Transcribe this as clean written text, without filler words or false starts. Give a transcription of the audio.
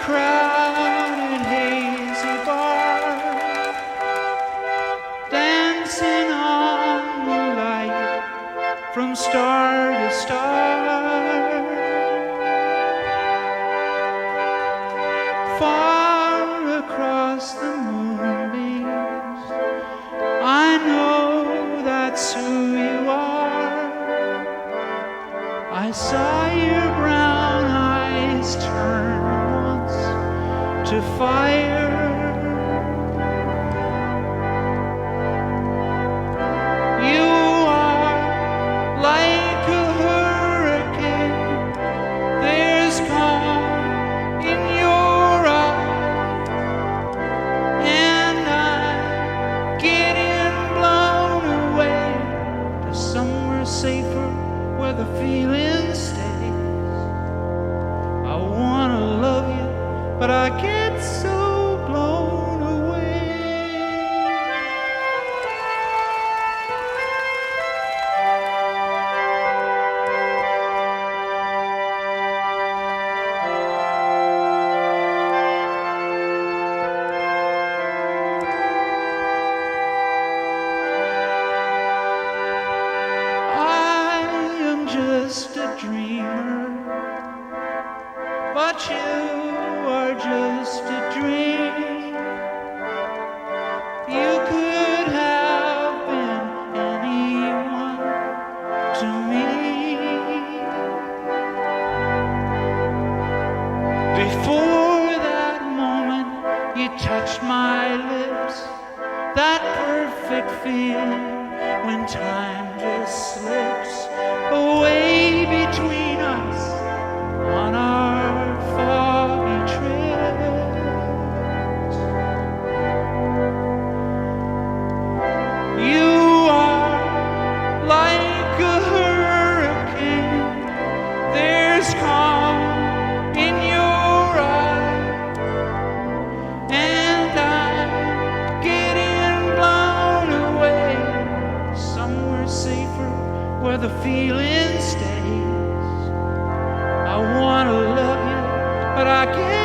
crowded, hazy bar, dancing on the light from star to star. Far across the moonbeams, I know that's who you are. I saw your brown eyes turn once to fire. You are like a hurricane. There's calm in your eyes, and I'm getting blown away to somewhere safer where the feeling stays. I wanna love you, but I get so blown away. I am just a dreamer, but you are just a dream. You could have been anyone to me. Before that moment you touched my lips, that perfect feeling when time just slips away between us on our foggy trips. You are like a hurricane. There's calm in your eyes, and I'm getting blown away somewhere safer where the feeling stays. I wanna love you, but I can't.